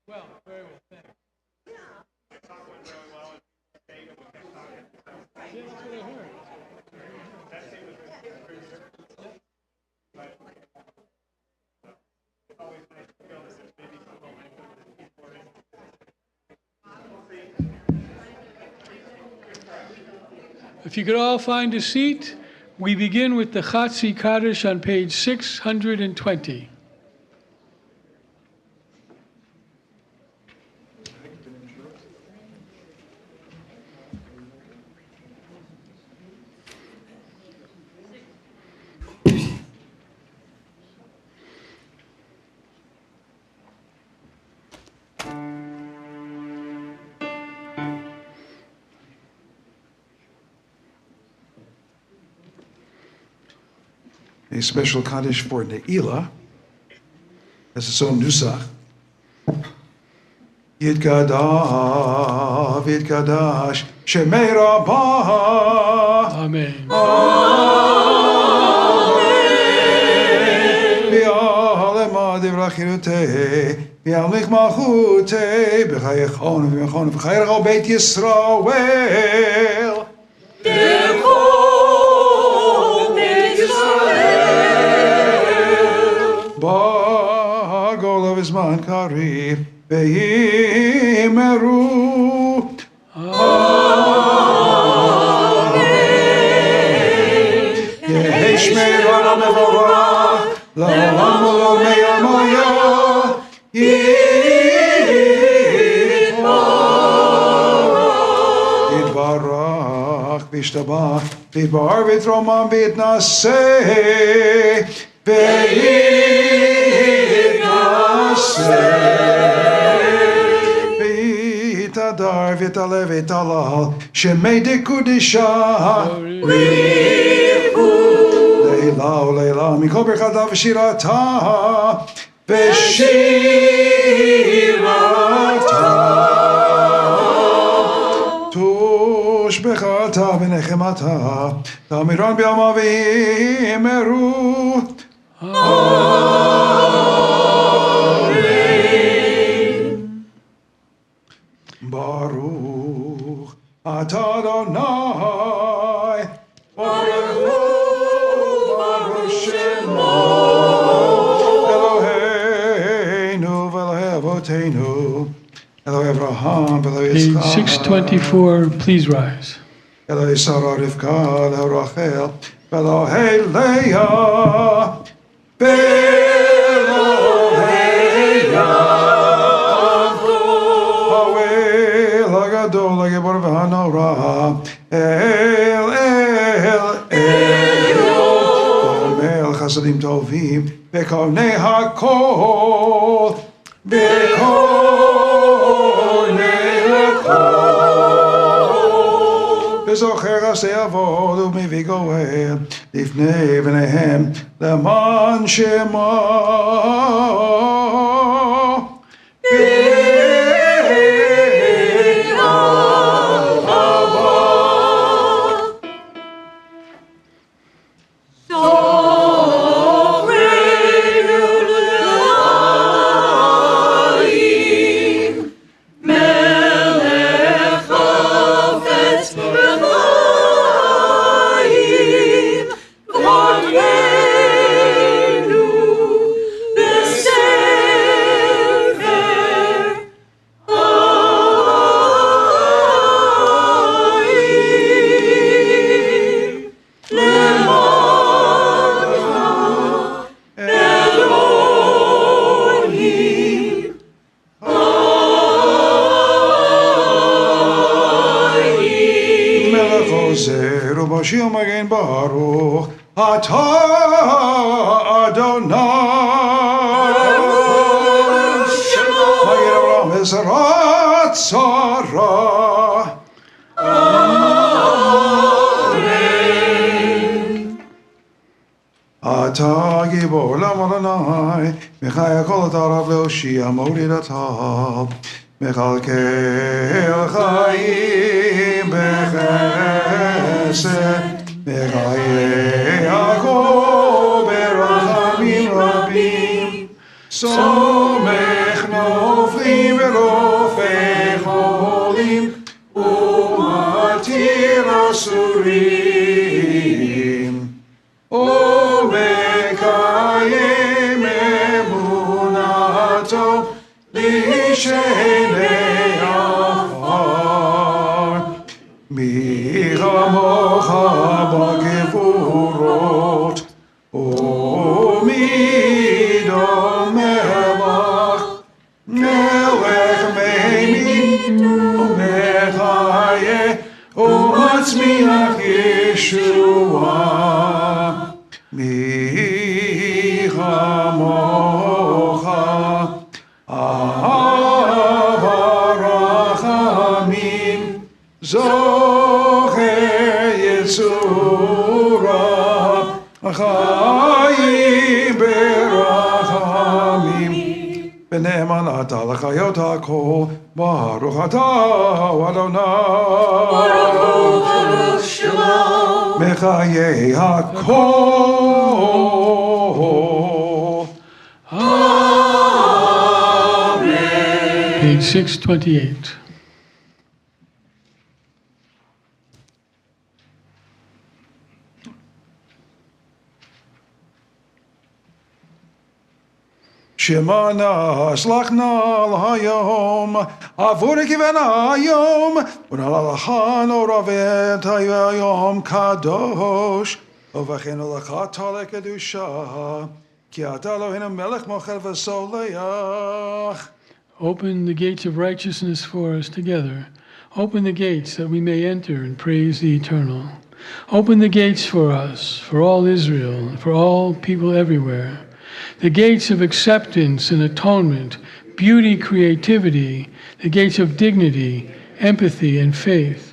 Well, very well, thanks. Yeah, that's what I heard. If you could all find a seat, we begin with the Chatzi Kaddish on page 620. A special Kaddish for Neilah has its own nusach. Yitgadav, Yitgadash, Shemei Rabbah. Amen. V'yalema divrachirutei, v'yamlich malchutei, b'chayechon v'yachon v'chayrecho Beit Yisrael. Bagol of his man Kari, Behimeru. Amen. Yeheshmei Rana Mevorach, La'olam Lo Meyamaya, Yitbarach, Vishtabach, V'yitbar V'yitromam V'yitnaseh, V'yitadar v'yitale v'yitalal Shemei dekudisha Leila u'leila Mikol berchata v'shirata V'shirata Tushbechata v'nechemata Tamiran b'yama v'imeru Amen. Baruch atah Adonai, Baruch Hu, Baruch Shemo, Eloheinu v'Elohei Avoteinu, Elohei Avraham v'Elohei Page Yitzchak. 624, please rise. Elohei Sarah Rivka, Elohei Rachel, Elohei Leah, Elohei Yaakov, Hawel Hagadol Hagibor v'Hanorah, El Omel Chasadim Tovim, Bekonei Hakol, Bekonei Hakol. V'zocher aseh avod u'mivii goel lifnei bneihem leman shemo Moshiach Magen Baruch atah Adonai Magen לזרעת שרה. אתה גיבור לעם אדוני, מחיה כל התערב להושיע מוריד הטל, מכלכל חיים בחסד, מחיי הכל ברחמים רבים, סומך נופלים ורופא חולים, ומתיר אסורים. ומקיים אמונתו לשני עפר. מי כמוך בגבורות, ומי דומה לך, מלך מימין ומחיה ומצמיח ישועה. מי כמוך אהב הרחמים, זוכה יצורה, חיים ברחמים. ונאמנת לחיות הכל, ברוך אתה אדוני. ברוך שמו. מחיי הכל. Page 628. שמענה שלחנה להיום, עבור כיוונה היום, ונהלכה נורא ואת היום קדוש, ובכנו לך תעלה קדושה, כי אתה אלוהינו מלך מוחל וסולח. Open the gates of righteousness for us together. Open the gates that we may enter and praise the Eternal. Open the gates for us, for all Israel, and for all people everywhere. The gates of acceptance and atonement, beauty, creativity, the gates of dignity, empathy, and faith,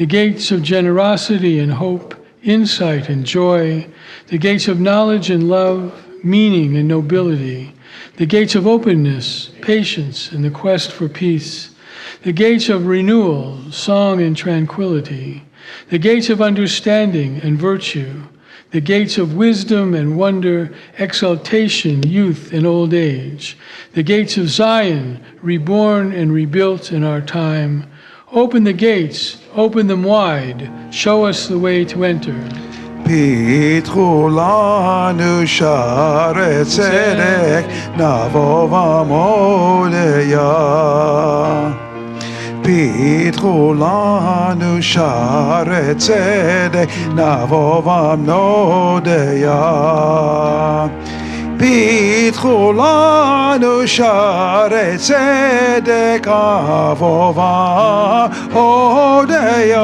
the gates of generosity and hope, insight and joy, the gates of knowledge and love, meaning and nobility, the gates of openness, patience, and the quest for peace, the gates of renewal, song and tranquility, the gates of understanding and virtue, the gates of wisdom and wonder, exaltation, youth, and old age, the gates of Zion, reborn and rebuilt in our time. Open the gates, open them wide, show us the way to enter. פיתחו לנו שערי צדק, נבוא ומודיע. פיתחו לנו שערי צדק, נבוא ונודיע. פיתחו לנו שערי צדק, נבוא ונודיע.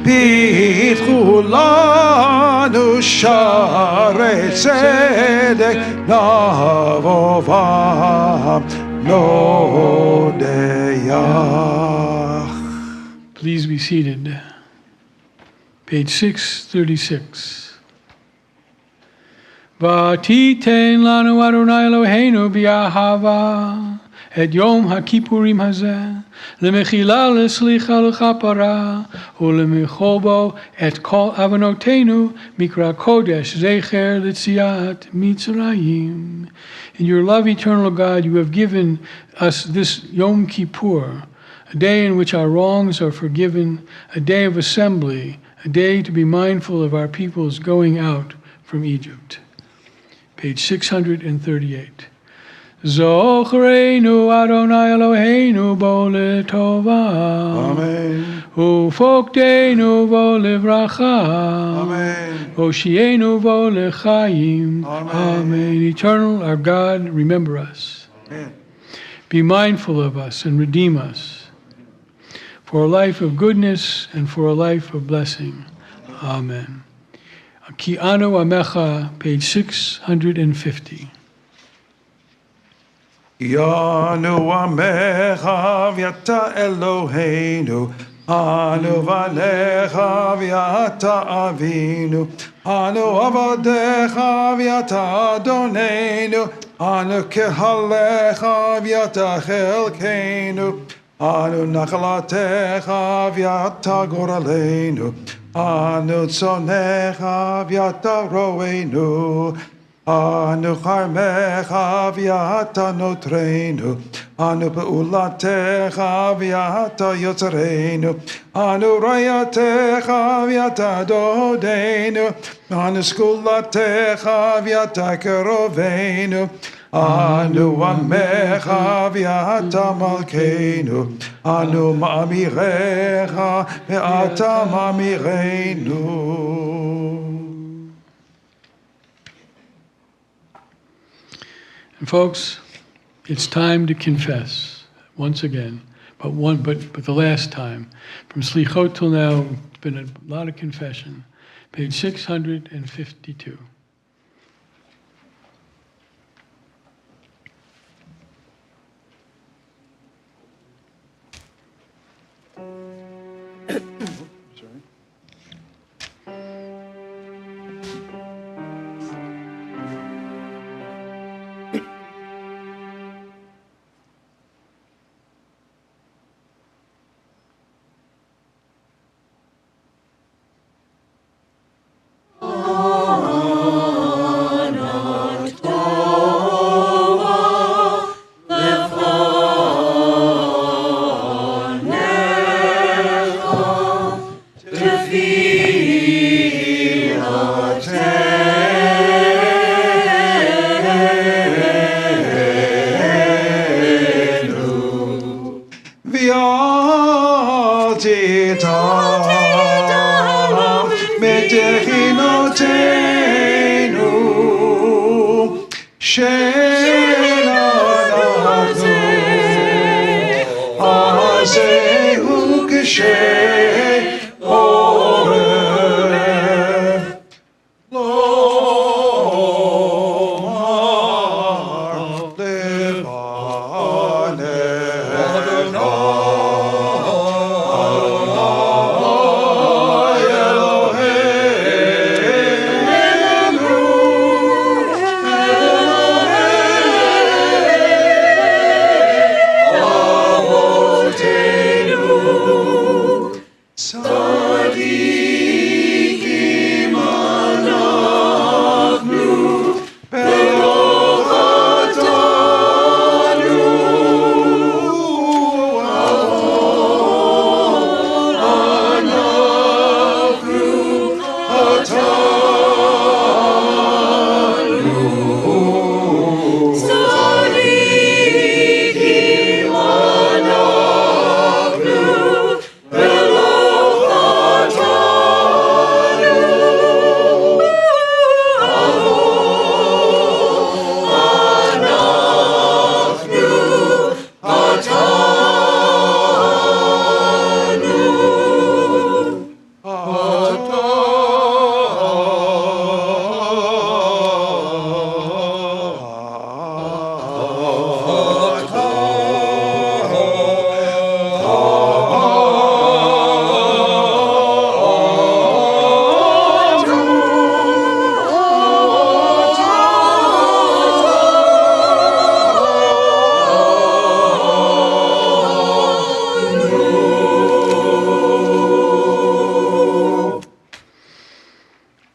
פיתחו לנו שערי צדק, נבוא ונודיע. Please be seated. Page 636. ותיתן לנו אדוני אלוהינו באהבה את יום הכיפורים הזה, למחילה, לסליחה, לכפרה, ולמחול בו את כל עוונותינו, מקרא קודש, זכר ליציאת מצרים. In your love, eternal God, you have given us this Yom Kippur, a day in which our wrongs are forgiven, a day of assembly, a day to be mindful of our people's going out from Egypt. Page 638. Zochreinu Adonai Eloheinu bo letova. Amen. Ufokteinu bo levracha. Amen. Oshienu bo lechaim. Amen. Amen. Eternal, our God, remember us. Amen. Be mindful of us and redeem us for a life of goodness and for a life of blessing. Amen. Ki anu amecha, page 650. Yanu amecha v'yata Eloheinu, Anu vanecha v'yata Avinu, Anu avadecha v'yata Adonenu, Anu kehalecha v'yata chelkeinu, Anu nachalatecha v'yata goralenu, Anu tzonecha v'yata roenu, Anu charmecha v'yata notreinu, Anu be'ulatecha v'yata yotzreinu, Anu rayatecha v'yata dodeinu, Anu skulatecha v'yata keroveinu, Anu amecha v'yata malkeinu, Anu ma'amirecha v'yata ma'amireinu. And folks, it's time to confess once again, but the last time. From Slichot till now, it's been a lot of confession. Page 652.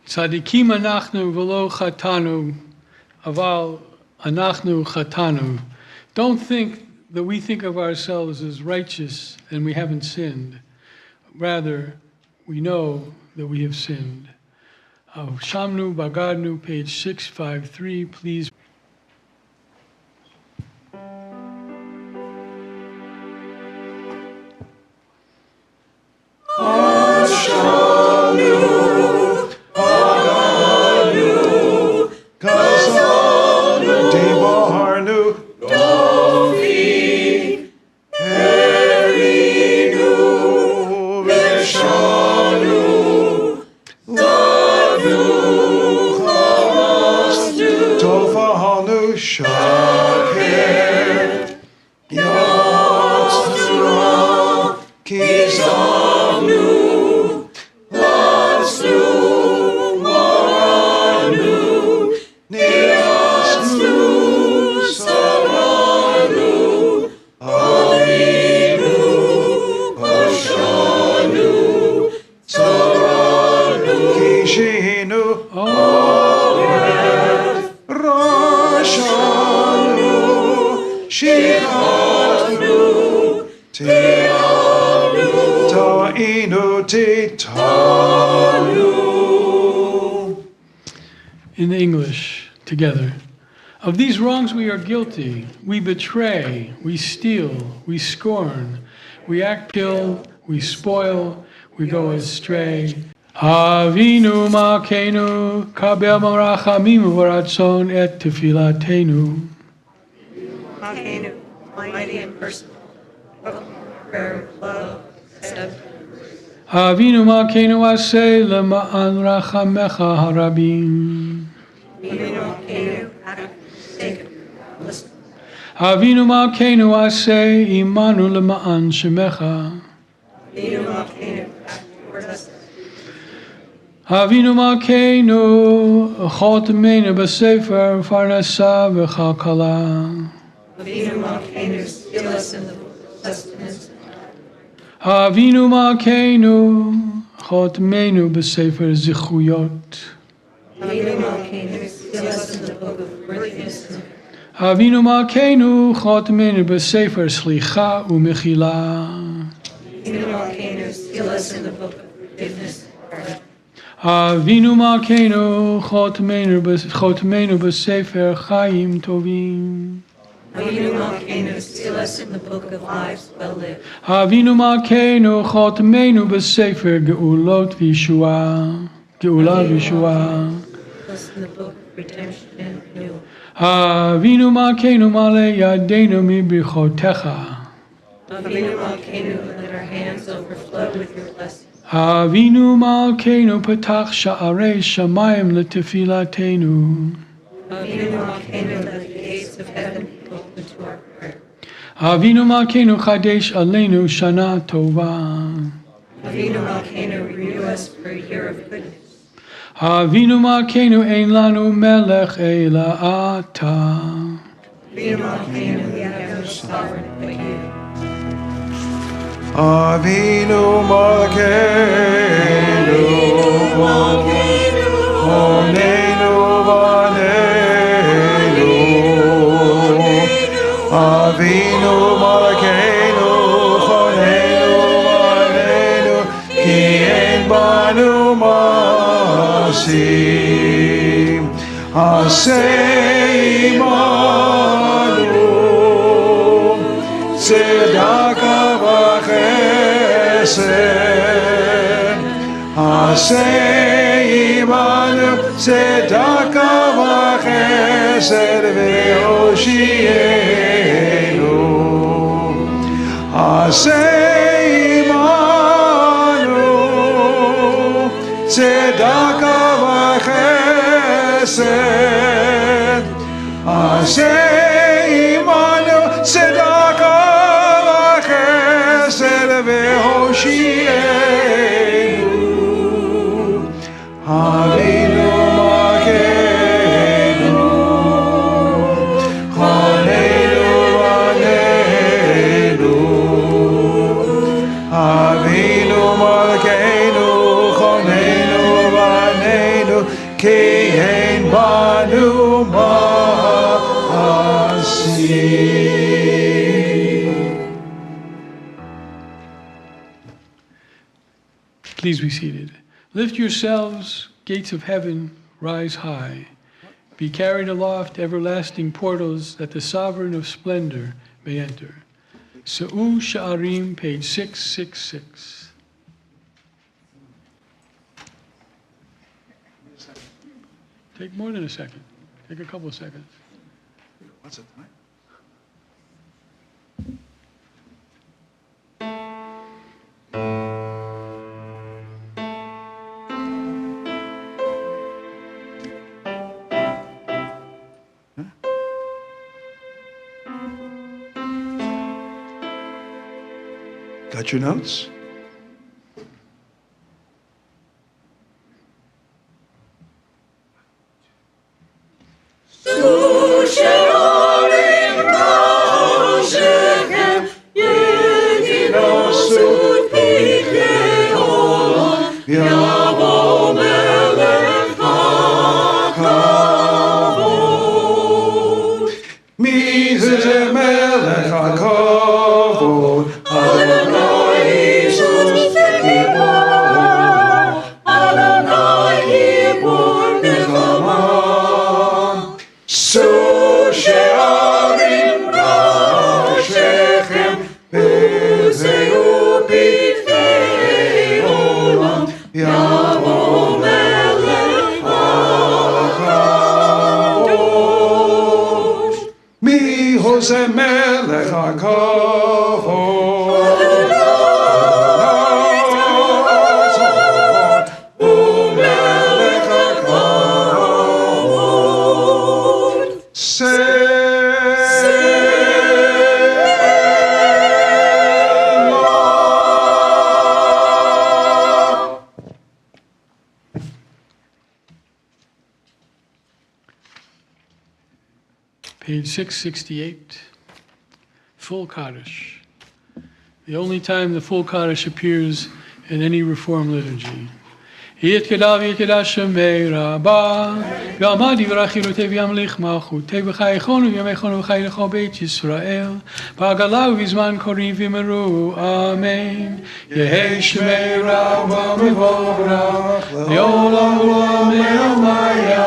Tzadikim anachnu v'lo chatanu, aval anachnu chatanu. Don't think that we think of ourselves as righteous and we haven't sinned. Rather, we know that we have sinned. Shamnu Bagadnu, page 653, please. Tofa Roshanu, Shechanu, Ta'inu, Titanu. In English, together. Of these wrongs we are guilty. We betray, we steal, we scorn, we act ill, we spoil, we go astray. Avinu Malkeinu, kabel marachamim v'ratzon et tefilatenu. Malkeinu, mighty and personal, prayer, love, accept. Avinu Malkeinu aseh lema'an rachamecha harabim. Avinu Malkeinu, act for the sake of listen. Avinu Malkeinu aseh imanu lema'an shemecha. Avinu Malkeinu, act toward us. Avinu Malkeinu chotemenu b'sefer farnasa v'chalkala. Avinu Malkeinu, seal us in the book of sustenance. Avinu Malkeinu chotemenu b'sefer zichuyot. Avinu Malkeinu, seal us in the book of worthiness. Avinu Malkeinu chotemenu b'sefer slicha u'mechila. Avinu Malkeinu, seal us in the book of forgiveness. Avinu Malkeinu chotemenu b'sefer chayim tovim. Avinu Malkeinu, seal us in the book of lives well lived. Avinu Malkeinu chotemenu b'sefer geulot v'yeshua. Geula v'yeshua. Seal us in the book of redemption and renewal. Avinu Malkeinu male yadeinu mibrichotecha. Avinu Malkeinu, let our hands overflow with your blessings. Avinu Malkeinu patach sha'arei shamayim letefilatenu. Avinu Malkeinu, let the gates of heaven be open to our prayer. Avinu Malkeinu chadesh aleinu shana tova. Avinu Malkeinu, renew us for a year of goodness. Avinu Malkeinu ein lanu melech ela ata. Avinu Malkeinu, we have no sovereign but you. Avinu Malkeinu, Honeinu Vaneinu. Avinu Malkeinu, Honeinu Vaneinu, Ki ein banu masim, Aseh imanu, Tzedaka v'chesed, Aseh imanu, Tzedaka v'chesed v'hoshienu. Aseh imanu, Tzedaka v'chesed, Aseh imanu, Tzedaka v'chesed v'hoshienu. Avinu Malkeinu, Choneinu Vaneinu. Avinu Malkeinu, Choneinu Vaneinu, Ki ein banu masim. Please be seated. Lift yourselves, gates of heaven, rise high. Be carried aloft, everlasting portals, that the sovereign of splendor may enter. Se'u Sha'arim, page 666. Take more than a second. Take a couple of seconds. What's the time? Got your notes? זה מלך הכבוד. ומלך הכבוד. Page 668, full Kaddish. The only time the full Kaddish appears in any Reform liturgy. יתגדל ויתגדל שמי רבה, ועמד יברכילותי וימליך מלכותי בחייכון ובימיכון ובחיי לכל בית ישראל, בעגלה ובזמן קוראים ואמרו אמן. יהי שמי רבה מבורך, לעולם ולעולם לעולמיה,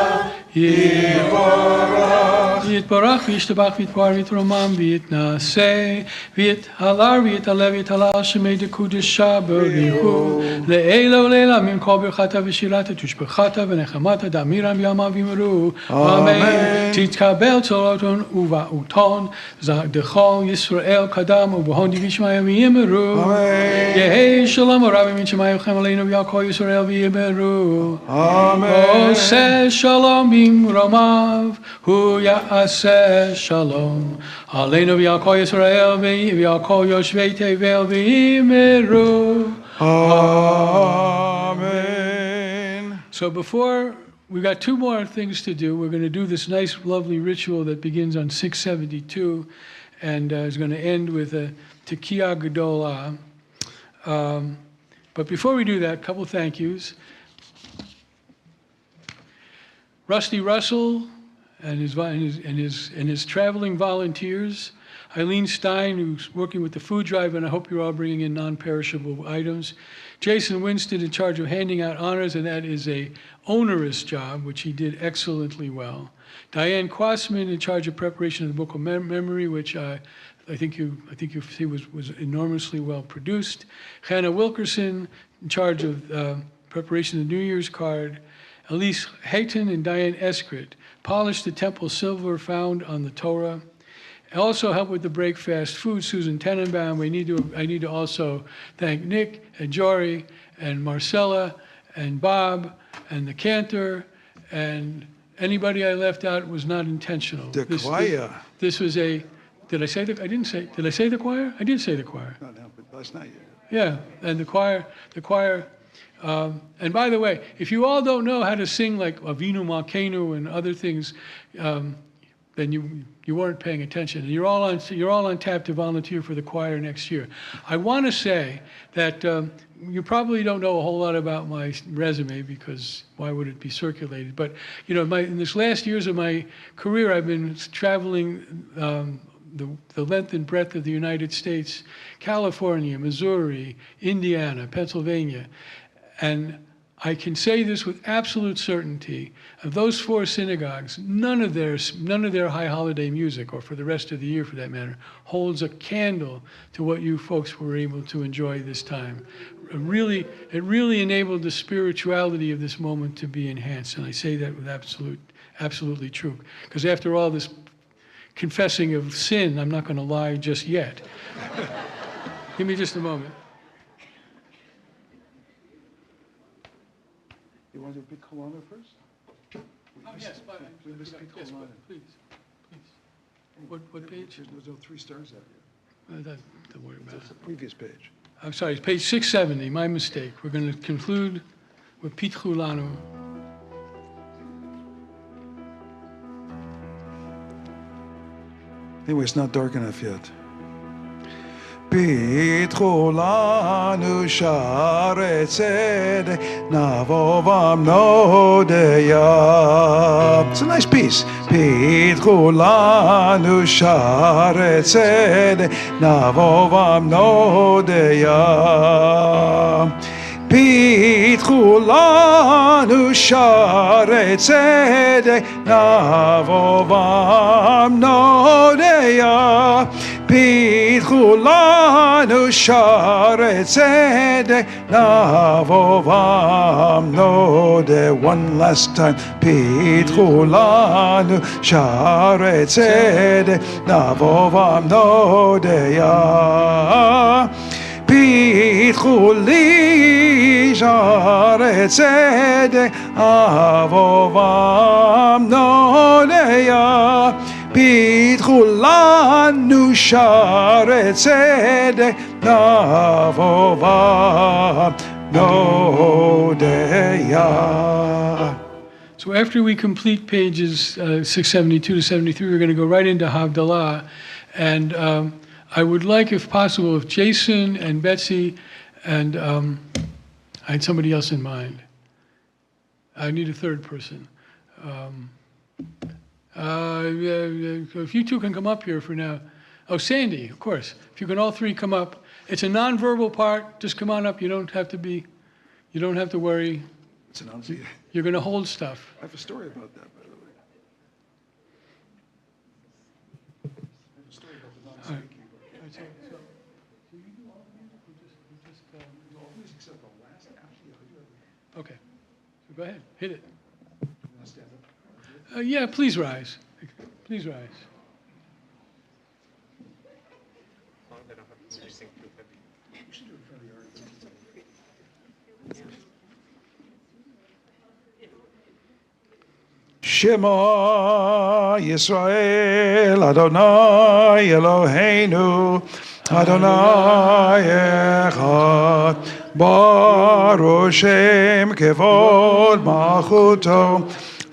יתברך וישתבח ויתפאר ויתרומם ויתנשא ויתהלל ויתעלה ויתהלל שמי דקודשה בריחו לעילא ולעילא כל ברכתה ושירתה תושבחתה ונחמתה דאמירם בימיו ויאמרו אמן. תתקבל צלותון ובאותון דכל ישראל קדם ובהון דבי שמיא ויאמרו יהי שלום הרב מן שמיא וכם עלינו ועל כל ישראל ויאמרו עושה שלום במרומיו הוא יעשה שלום עלינו ועל כל ישראל ועל כל יושבי תבל ויאמרו Amen. So before, we got two more things to do. We're going to do this nice, lovely ritual that begins on 672 and is going to end with a Tekiah Gedolah. But before we do that, a couple thank yous. Rusty Russell and his traveling volunteers. Eileen Stein, who's working with the food drive, and I hope you're all bringing in non-perishable items. Jason Winston in charge of handing out honors, and that is a onerous job, which he did excellently well. Diane Quasman in charge of preparation of the Book of Memory, which I think you see was enormously well produced. Hannah Wilkerson in charge of preparation of the New Year's card. Elise Hayton and Diane Eskrit polished the temple silver found on the Torah. Also helped with the breakfast food, Susan Tenenbaum. I need to also thank Nick and Jory and Marcella and Bob and the cantor and anybody I left out was not intentional. The choir. This was a, did I say the choir? I did say the choir. No, but last night. Yeah, and the choir, and by the way, if you all don't know how to sing like Avinu Malkeinu and other things, then you weren't paying attention. And you're all on tap to volunteer for the choir next year. I want to say that you probably don't know a whole lot about my resume because why would it be circulated? But in this last years of my career, I've been traveling the length and breadth of the United States, California, Missouri, Indiana, Pennsylvania, and I can say this with absolute certainty, of those four synagogues, none of their high holiday music, or for the rest of the year for that matter, holds a candle to what you folks were able to enjoy this time. It really enabled the spirituality of this moment to be enhanced, and I say that with absolutely true. Because after all this confessing of sin, I'm not going to lie just yet. Give me just a moment. You want to do Big Colonna first? Yes, please. What page? There's no 3 stars out here. Don't worry about That's it. the previous page. I'm sorry, it's page 670, my mistake. We're going to conclude with Pitchu Lanu. Anyway, it's not dark enough yet. פיתחו לנו שערי צדק, נבוא ונודיע. It's a nice piece. פיתחו לנו שערי צדק, נבוא ונודיע. פיתחו לנו שערי צדק, נבוא ונודיע. פיתחו לנו שערי צדק, נבוא ונודה. One last time. פיתחו לנו שערי צדק, נבוא ונודה. פיתחו לי שערי צדק, נבוא ונודה. פיתחו לנו שערי צדק, נבוא ונודה. So after we complete pages 672 to 73, we're going to go right into Havdalah. And I would like, if possible, if Jason and Betsy and I had somebody else in mind. I need a third person. If you two can come up here for now. Oh, Sandy, of course. If you can all three come up. It's a nonverbal part. Just come on up. You don't have to worry. It's an enunciation. You're going to hold stuff. I have a story about that, by the way. I have a story about the non-speaking. Please accept the last. Actually, I do have. Okay. So go ahead. Hit it. You want to stand up? Yeah, please rise. Please rise. Shema Yisrael Adonai Eloheinu Adonai Echad Baruch Shem Kevod Malchuto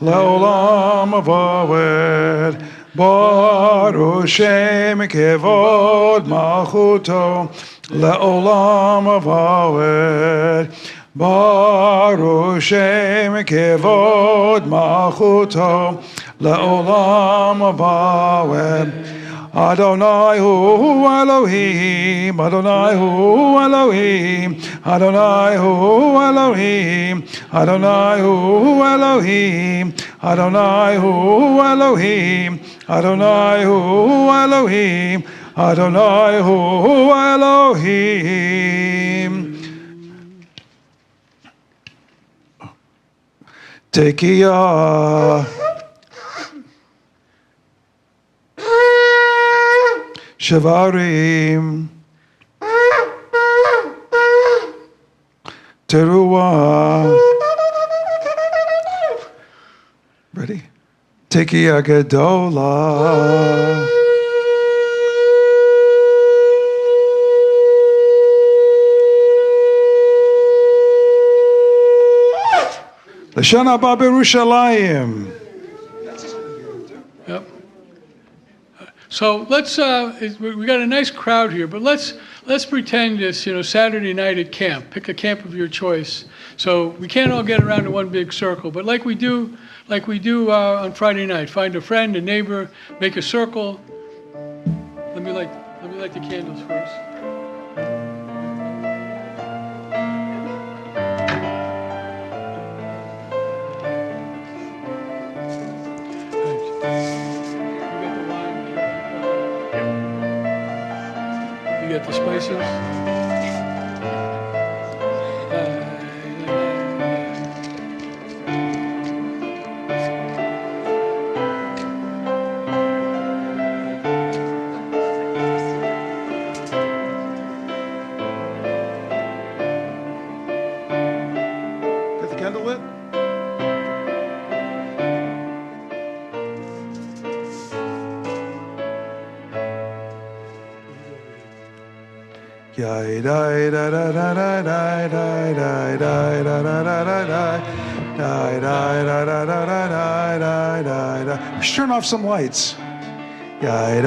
Leolam Vaved Baruch Shem Kevod Malchuto Leolam Vaved Baruch Shem Kevod Malchuto Leolam Vaved Adonai hu Elohim, Adonai hu Elohim, Adonai hu Elohim, Adonai hu Elohim, Adonai hu Elohim, Adonai hu Elohim, Adonai hu Elohim. Tekiah. Shavarim, Teruah. Ready? Tekiah Gedolah. L'shana haba b'Yerushalayim. Yep. So let's, we got a nice crowd here, but let's pretend it's, Saturday night at camp. Pick a camp of your choice. So we can't all get around in one big circle, but like we do on Friday night, find a friend, a neighbor, make a circle. Let me light the candles first. Get the spices. Got the candle lit? We should turn off some lights. That's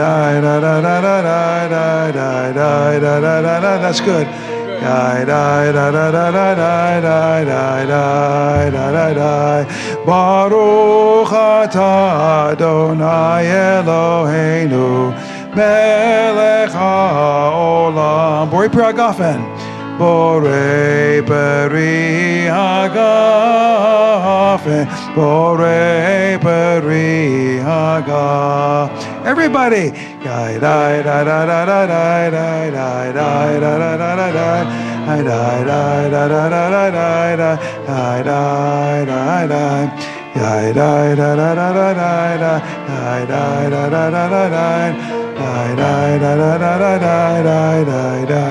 good. Baruch atah Adonai Eloheinu Melech haolam. Borei Peri Hagafen. Borei Peri Hagafen. Borei Peri Hagafen. Everybody. Die, die, die, die, die, die, die, die, die, die, die, die, die, die. I die, die, die, die, die, die, die, die, die, die, die. Die, die, die, die, die, die, die, die, die, die, die, die, die. Die, die, die, die, die, die, die,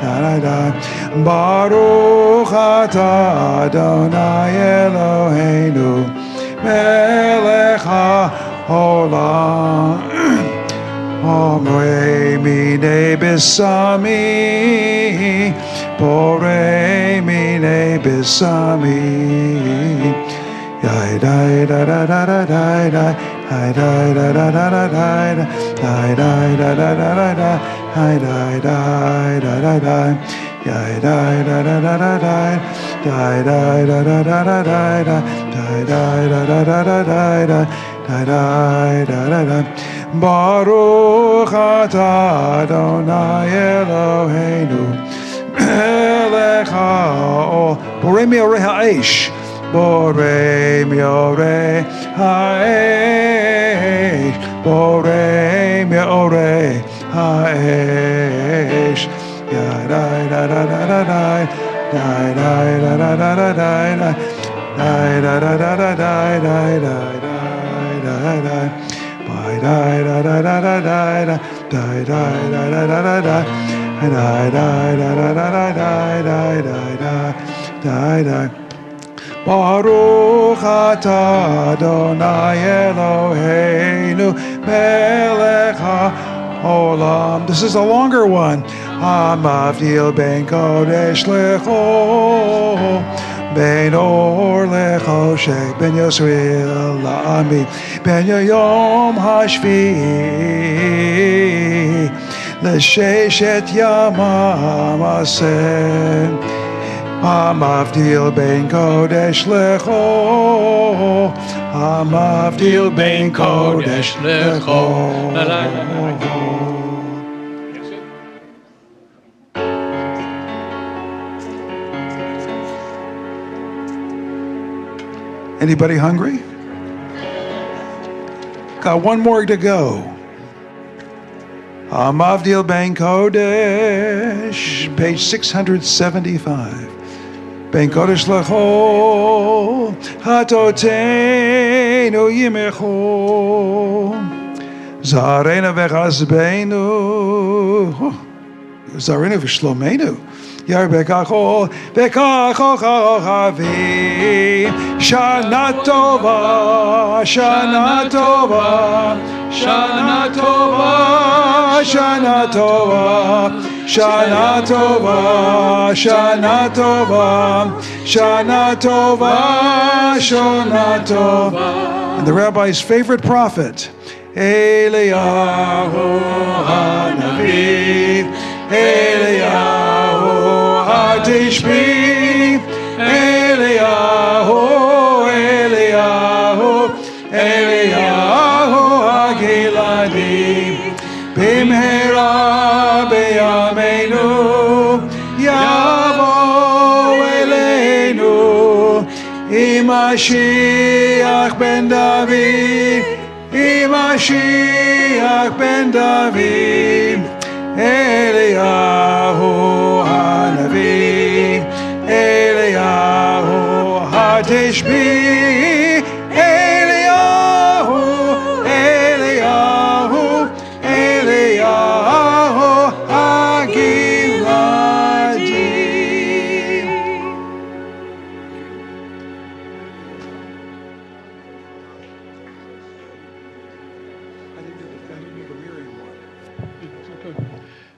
die, die. Baruch atah Adonai Eloheinu melech haolam Omrei minei besami Borei minei besami Yai dai da da da da da da Hi dai da da da da da da Hi dai da da da da da Hi dai dai da da da Yai dai da da da da da Dai dai da da da da da da Dai dai da da da da da da Dai dai da da da Baruch atah Adonai Eloheinu melech haolam Borei me'orei ha'esh Borei me'orei ha'esh Borei me'orei ha'esh Ya dai da da da da da Dai dai da da da da da Dai da da da da da Dai dai da da Bye dai da da da da da Dai dai da da da da da Dai dai da da da da Dai dai Baruch atah Adonai Eloheinu melech haolam. This is a longer one. Hamavdil ben kodesh lecho ben or lechoshek ben Yisrael la'ami ben yom hashvi l'sheshet yamam aseh. Hamavdil ben kodesh lecho Hamavdil ben kodesh lecho. Anybody hungry? Got one more to go. Hamavdil ben kodesh, page 675. Ben kodesh lecho, hatotenu yimecho, zarena vechazbeinu, zarena v'shlomenu, yar bekacho, bekacho chavim, shana tova, shana tova, shana tova, shana tova. Shana Tova, Shana Tova, Shana Tova, Shana Tova. And the rabbi's favorite prophet, Eliyahu HaNavi, Eliyahu HaTishbi, Eliyahu, Eliyahu, Eliyahu HaGiladi, Bimhera B'yameinu, Yavo Eleinu, Mashiach ben David, Mashiach ben David, Eliyahu HaNavi, Eliyahu HaTishbi, Eliyahu, Eliyahu, Eliyahu HaGiladi.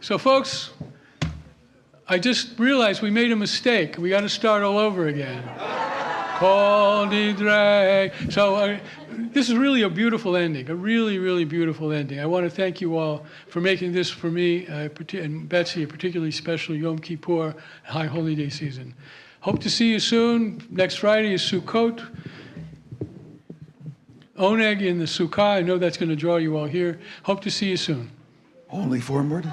So, folks, I just realized we made a mistake. We got to start all over again. Kol nidrei. So, this is really a beautiful ending, a really, really beautiful ending. I want to thank you all for making this, for me and Betsy, a particularly special Yom Kippur High Holy Day season. Hope to see you soon. Next Friday is Sukkot. Oneg in the Sukkah. I know that's going to draw you all here. Hope to see you soon. Only forward.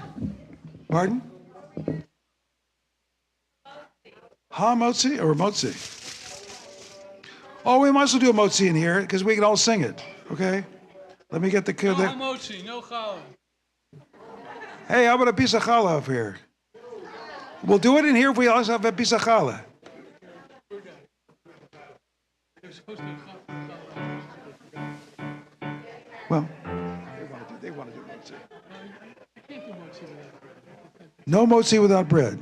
Pardon? Ha-motzi or motzi? Oh, we might as well do a motzi in here because we can all sing it, okay? Let me get the No kid. hamotzi, no challah. Hey, how about a piece of challah up here? We'll do it in here if we also have a piece of challah. They're supposed to have challah. Well, they want to do motzi. I can't do motzi without bread. No motzi without bread.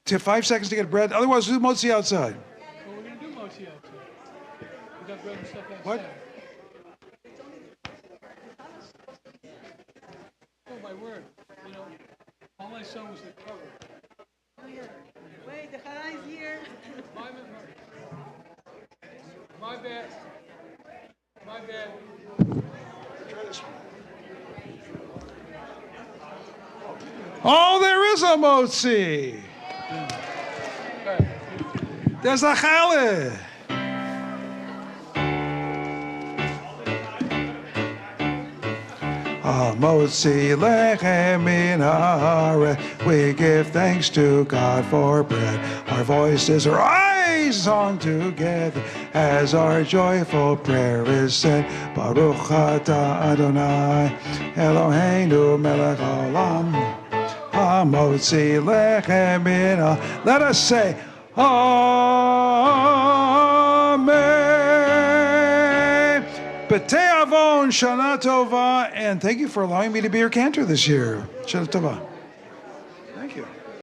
Take 5 seconds to get bread. Otherwise, do motzi outside. Well, we're going to do motzi outside. We got bread and stuff outside. What? Oh, my word. You know, all I saw was the cover. Wait, the challah is here. My bad. My bad. Oh, there is a motzi. There's a challah. Motzi lechem min haaretz. We give thanks to God for bread. Our voices rise on together as our joyful prayer is said. Baruch atah Adonai Eloheinu melech haolam. Motzi lechem min haaretz. Let us say, Amen. B'tei avon, Shana Tova, and thank you for allowing me to be your cantor this year. Shana Tova.